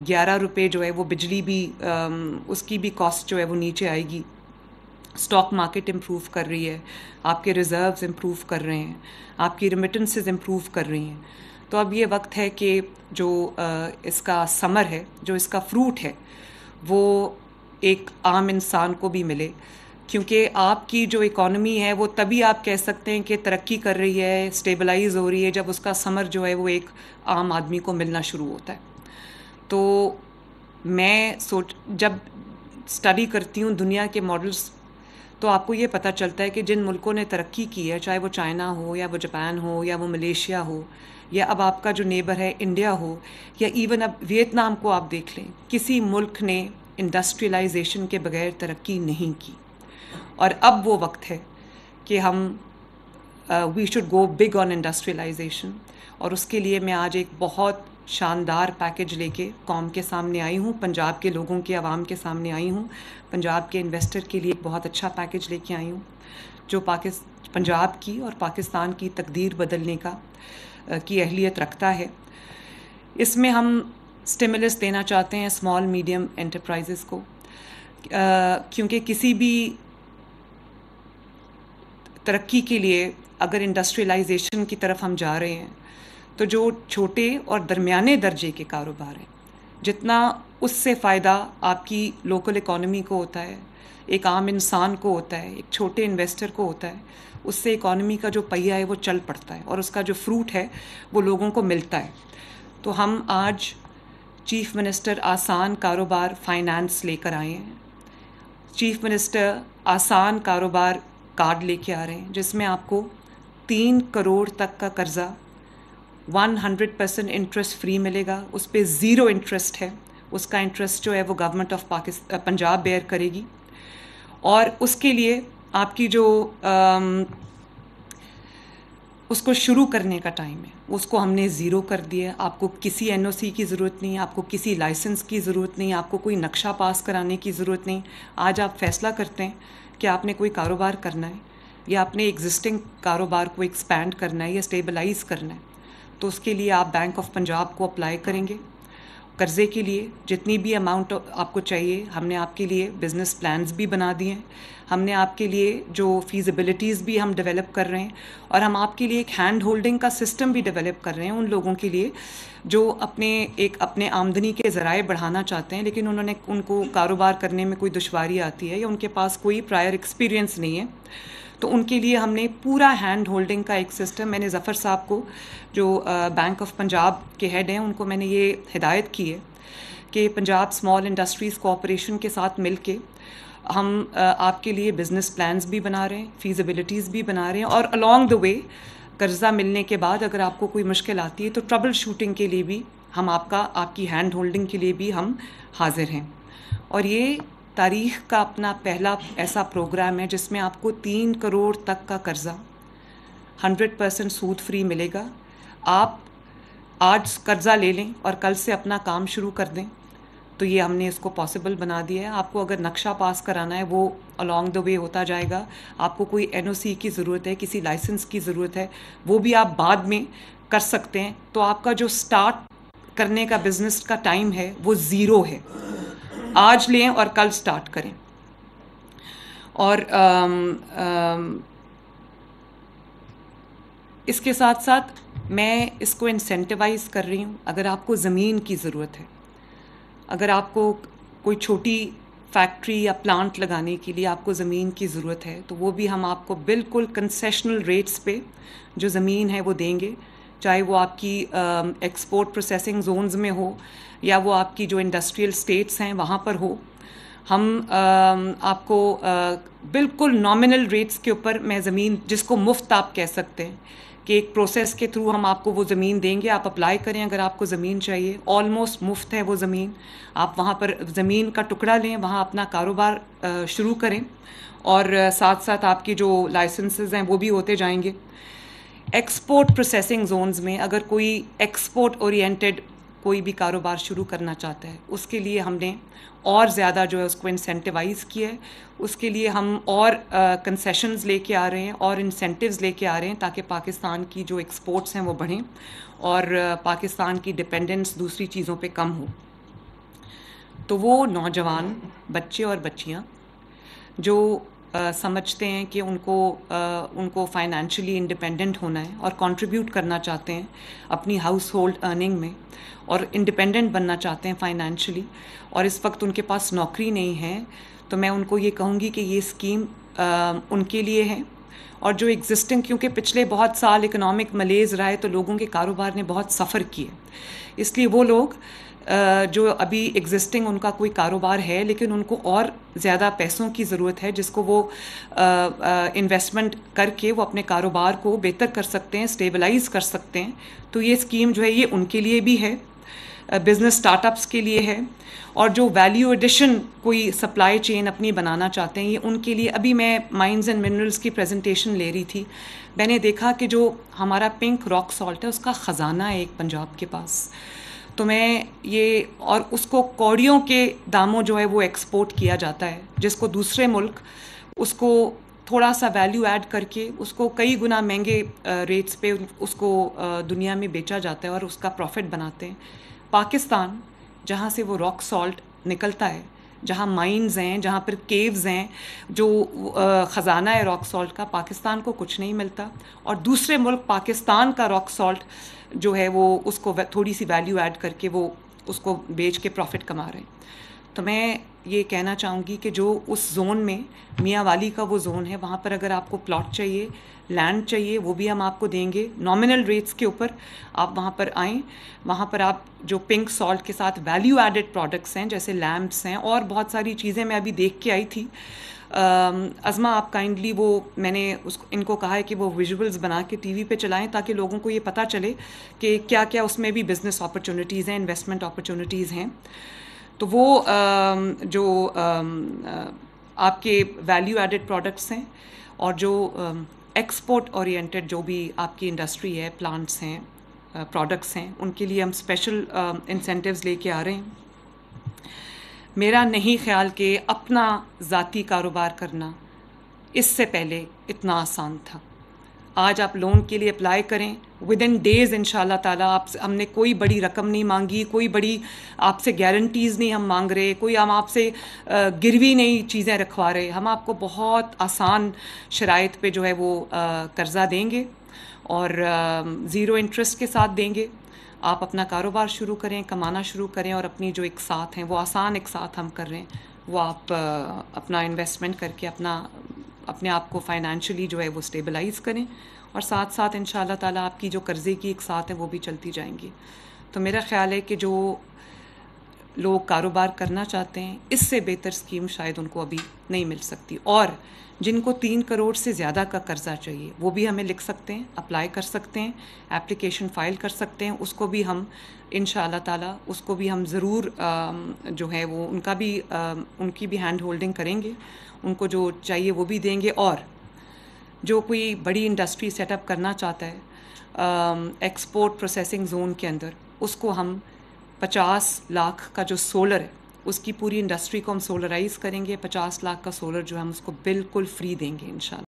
₹11 جو ہے وہ بجلی بھی اس کی بھی کاسٹ جو ہے وہ نیچے آئے گی. اسٹاک مارکیٹ امپروو کر رہی ہے, آپ کے ریزروز امپروو کر رہے ہیں, آپ کی ریمیٹنسز امپروو کر رہی ہیں. تو اب یہ وقت ہے کہ جو اس کا ثمر ہے, جو اس کا فروٹ ہے, وہ ایک عام انسان کو بھی ملے. کیونکہ آپ کی جو اکانومی ہے وہ تبھی آپ کہہ سکتے ہیں کہ ترقی کر رہی ہے, اسٹیبلائز ہو رہی ہے, جب اس کا ثمر جو ہے وہ ایک عام آدمی کو ملنا شروع ہوتا ہے. تو میں جب اسٹڈی کرتی ہوں دنیا کے ماڈلس, تو آپ کو یہ پتہ چلتا ہے کہ جن ملکوں نے ترقی کی ہے, چاہے وہ چائنا ہو یا وہ جاپان ہو یا وہ ملیشیا ہو, یا اب آپ کا جو نیبر ہے انڈیا ہو, یا ایون اب ویتنام کو آپ دیکھ لیں, کسی ملک نے انڈسٹریلائزیشن کے بغیر ترقی نہیں کی. اور اب وہ وقت ہے کہ ہم we should go big on industrialization. اور اس کے لیے میں آج ایک بہت شاندار پیکج لے کے قوم کے سامنے آئی ہوں, پنجاب کے لوگوں کے عوام کے سامنے آئی ہوں. پنجاب کے انویسٹر کے لیے ایک بہت اچھا پیکج لے کے آئی ہوں, جو پنجاب کی اور پاکستان کی تقدیر بدلنے کی اہلیت رکھتا ہے. اس میں ہم اسٹیمولس دینا چاہتے ہیں اسمال میڈیم انٹرپرائزز کو, کیونکہ کسی بھی ترقی کے لیے اگر انڈسٹریلائزیشن کی طرف ہم جا رہے ہیں, تو جو چھوٹے اور درمیانے درجے کے کاروبار ہیں, جتنا اس سے فائدہ آپ کی لوکل اکانومی کو ہوتا ہے, ایک عام انسان کو ہوتا ہے, ایک چھوٹے انویسٹر کو ہوتا ہے, اس سے اکانومی کا جو پہیہ ہے وہ چل پڑتا ہے, اور اس کا جو فروٹ ہے وہ لوگوں کو ملتا ہے. تو ہم آج چیف منسٹر آسان کاروبار فائنانس لے کر آئے ہیں. چیف منسٹر آسان کاروبار کارڈ لے کے آ رہے ہیں, جس میں آپ کو 3 کروڑ تک کا قرضہ 100% انٹرسٹ فری ملے گا. اس پہ 0 انٹرسٹ ہے, اس کا انٹرسٹ جو ہے وہ گورنمنٹ آف پنجاب بیئر کرے گی. اور اس کے لیے آپ کی جو اس کو شروع کرنے کا ٹائم ہے, اس کو ہم نے 0 کر دیا. آپ کو کسی NOC کی ضرورت نہیں, آپ کو کسی لائسنس کی ضرورت نہیں, آپ کو کوئی نقشہ پاس کرانے کی ضرورت نہیں. آج آپ فیصلہ کرتے ہیں کہ آپ نے کوئی کاروبار کرنا ہے, یا آپ نے ایگزسٹنگ کاروبار کو ایکسپینڈ کرنا ہے یا اسٹیبلائز کرنا ہے, تو اس کے لیے آپ بینک آف پنجاب کو اپلائی کریں گے قرضے کے لیے. جتنی بھی اماؤنٹ آپ کو چاہیے, ہم نے آپ کے لیے بزنس پلانز بھی بنا دیے ہیں, ہم نے آپ کے لیے جو فیزیبلٹیز بھی ہم ڈیولپ کر رہے ہیں, اور ہم آپ کے لیے ایک ہینڈ ہولڈنگ کا سسٹم بھی ڈیولپ کر رہے ہیں ان لوگوں کے لیے جو اپنے آمدنی کے ذرائع بڑھانا چاہتے ہیں, لیکن ان کو کاروبار کرنے میں کوئی دشواری آتی ہے, یا ان کے پاس کوئی پرائر ایکسپیرینس نہیں ہے. تو ان کے لیے ہم نے پورا ہینڈ ہولڈنگ کا ایک سسٹم, میں نے ظفر صاحب کو جو بینک آف پنجاب کے ہیڈ ہیں, ان کو میں نے یہ ہدایت کی ہے کہ پنجاب اسمال انڈسٹریز کوآپریشن کے ساتھ مل کے ہم آپ کے لیے بزنس پلانز بھی بنا رہے ہیں, فیزیبلٹیز بھی بنا رہے ہیں, اور along the way قرضہ ملنے کے بعد اگر آپ کو کوئی مشکل آتی ہے تو ٹربل شوٹنگ کے لیے بھی ہم آپ کی ہینڈ ہولڈنگ کے لیے بھی ہم حاضر ہیں. اور یہ تاریخ کا اپنا پہلا ایسا پروگرام ہے جس میں آپ کو 3 کروڑ تک کا قرضہ 100% سود فری ملے گا. آپ آج قرضہ لے لیں اور کل سے اپنا کام شروع کر دیں, تو یہ ہم نے اس کو پاسبل بنا دیا ہے. آپ کو اگر نقشہ پاس کرانا ہے وہ along the way ہوتا جائے گا. آپ کو کوئی NOC کی ضرورت ہے, کسی لائسنس کی ضرورت ہے, وہ بھی آپ بعد میں کر سکتے ہیں. تو آپ کا جو سٹارٹ کرنے کا بزنس کا ٹائم ہے وہ 0 ہے. آج لیں اور کل سٹارٹ کریں. اور اس کے ساتھ ساتھ میں اس کو انسینٹیوائز کر رہی ہوں. اگر آپ کو زمین کی ضرورت ہے, اگر آپ کو کوئی چھوٹی فیکٹری یا پلانٹ لگانے کے لیے آپ کو زمین کی ضرورت ہے, تو وہ بھی ہم آپ کو بالکل کنسیشنل ریٹس پہ جو زمین ہے وہ دیں گے, چاہے وہ آپ کی ایکسپورٹ پروسیسنگ زونز میں ہو یا وہ آپ کی جو انڈسٹریل اسٹیٹس ہیں وہاں پر ہو. ہم آپ کو بالکل نامنل ریٹس کے اوپر میں زمین, جس کو مفت آپ کہہ سکتے ہیں, کہ ایک پروسیس کے تھرو ہم آپ کو وہ زمین دیں گے. آپ اپلائی کریں اگر آپ کو زمین چاہیے, آلموسٹ مفت ہے وہ زمین. آپ وہاں پر زمین کا ٹکڑا لیں, وہاں اپنا کاروبار شروع کریں, اور ساتھ ساتھ آپ کی جو لائسنسز ہیں وہ بھی ہوتے جائیں گے. ایکسپورٹ پروسیسنگ زونز میں اگر کوئی ایکسپورٹ اورینٹڈ کوئی بھی کاروبار شروع کرنا چاہتا ہے, اس کے لیے ہم نے اور زیادہ جو ہے اس کو انسینٹیوائز کیا ہے. اس کے لیے ہم اور کنسیشنز لے کے آ رہے ہیں اور انسینٹیوز لے کے آ رہے ہیں, تاکہ پاکستان کی جو ایکسپورٹس ہیں وہ بڑھیں اور پاکستان کی ڈپینڈنس دوسری چیزوں پہ کم ہو. تو وہ نوجوان بچے اور بچیاں جو سمجھتے ہیں کہ ان کو فائنینشلی انڈیپینڈنٹ ہونا ہے اور کنٹریبیوٹ کرنا چاہتے ہیں اپنی ہاؤس ہولڈ ارننگ میں اور انڈیپینڈنٹ بننا چاہتے ہیں فائنینشلی، اور اس وقت ان کے پاس نوکری نہیں ہے، تو میں ان کو یہ کہوں گی کہ یہ اسکیم ان کے لیے ہے. اور جو ایگزسٹنگ، کیونکہ پچھلے بہت سال اکنامک ملیز رہا ہے تو لوگوں کے کاروبار نے بہت سفر کیے، اس لیے وہ لوگ جو ابھی ایگزسٹنگ ان کا کوئی کاروبار ہے لیکن ان کو اور زیادہ پیسوں کی ضرورت ہے جس کو وہ انویسٹمنٹ کر کے وہ اپنے کاروبار کو بہتر کر سکتے ہیں، اسٹیبلائز کر سکتے ہیں، تو یہ اسکیم جو ہے یہ ان کے لیے بھی ہے، بزنس اسٹارٹ اپس کے لیے ہے. اور جو ویلیو ایڈیشن کوئی سپلائی چین اپنی بنانا چاہتے ہیں یہ ان کے لیے. ابھی میں مائنز اینڈ منرلس کی پریزنٹیشن لے رہی تھی، میں نے دیکھا کہ جو ہمارا پنک راک سالٹ ہے اس کا خزانہ ہے ایک پنجاب کے پاس، تو میں یہ، اور اس کو کوڑیوں کے داموں جو ہے وہ ایکسپورٹ کیا جاتا ہے، جس کو دوسرے ملک اس کو تھوڑا سا ویلیو ایڈ کر کے اس کو کئی گنا مہنگے ریٹس پہ اس کو دنیا میں بیچا جاتا ہے اور اس کا پروفٹ بناتے ہیں. پاکستان جہاں سے وہ راک سالٹ نکلتا ہے، جہاں مائنز ہیں، جہاں پر کیوز ہیں، جو خزانہ ہے راک سالٹ کا، پاکستان کو کچھ نہیں ملتا، اور دوسرے ملک پاکستان کا راک سالٹ جو ہے وہ اس کو تھوڑی سی ویلیو ایڈ کر کے وہ اس کو بیچ کے پروفٹ کما رہے ہیں. تو میں یہ کہنا چاہوں گی کہ جو اس زون میں میاں والی کا وہ زون ہے، وہاں پر اگر آپ کو پلاٹ چاہیے، لینڈ چاہیے، وہ بھی ہم آپ کو دیں گے نامنل ریٹس کے اوپر. آپ وہاں پر آئیں، وہاں پر آپ جو پنک سالٹ کے ساتھ ویلیو ایڈڈ پروڈکٹس ہیں جیسے لیمپس ہیں اور بہت ساری چیزیں میں ابھی دیکھ کے آئی تھی. عظمہ آپ کائنڈلی وہ، میں نے ان کو کہا ہے کہ وہ ویژولز بنا کے ٹی وی پہ چلائیں تاکہ لوگوں کو یہ پتہ چلے کہ کیا کیا اس میں بھی بزنس اپرچونیٹیز ہیں، انویسٹمنٹ اپرچونیٹیز ہیں. تو وہ جو آپ کے ویلیو ایڈڈ پروڈکٹس ہیں اور جو ایکسپورٹ اورینٹڈ جو بھی آپ کی انڈسٹری ہے، پلانٹس ہیں، پروڈکٹس ہیں، ان کے لیے ہم اسپیشل انسینٹیوز لے کے آ رہے ہیں. میرا نہیں خیال کہ اپنا ذاتی کاروبار کرنا اس سے پہلے اتنا آسان تھا. آج آپ لون کے لیے اپلائی کریں، ود ان ڈیز ان شاء اللہ تعالیٰ ہم نے کوئی بڑی رقم نہیں مانگی، کوئی بڑی آپ سے گارنٹیز نہیں ہم مانگ رہے، کوئی ہم آپ سے گروی نہیں چیزیں رکھوا رہے. ہم آپ کو بہت آسان شرائط پہ جو ہے وہ قرضہ دیں گے اور زیرو انٹرسٹ کے ساتھ دیں گے. آپ اپنا کاروبار شروع کریں، کمانا شروع کریں، اور اپنی جو اقساط ہیں وہ آسان اقساط ہم کر رہے ہیں، وہ آپ اپنا انویسٹمنٹ کر کے اپنے آپ کو فائنینشلی جو ہے وہ اسٹیبلائز کریں، اور ساتھ ساتھ ان شاء اللہ تعالیٰ آپ کی جو قرضے کی اقساط ہیں وہ بھی چلتی جائیں گی. تو میرا خیال ہے کہ جو لوگ کاروبار کرنا چاہتے ہیں اس سے بہتر اسکیم شاید ان کو ابھی نہیں مل سکتی. اور جن کو 3 کروڑ سے زیادہ کا قرضہ چاہیے وہ بھی ہمیں لکھ سکتے ہیں، اپلائی کر سکتے ہیں، ایپلیکیشن فائل کر سکتے ہیں. اس کو بھی ہم ان شاء اللہ تعالیٰ اس کو بھی ہم ضرور جو ہے وہ ان کی بھی ہینڈ ہولڈنگ کریں گے، ان کو جو چاہیے وہ بھی دیں گے. اور جو کوئی بڑی انڈسٹری سیٹ اپ کرنا چاہتا ہے ایکسپورٹ پروسیسنگ زون کے اندر، اس کو ہم 50 لاکھ کا جو سولر ہے اس کی پوری انڈسٹری کو ہم سولرائز کریں گے. 50 لاکھ کا سولر جو ہے ہم اس کو بالکل فری دیں گے انشاءاللہ.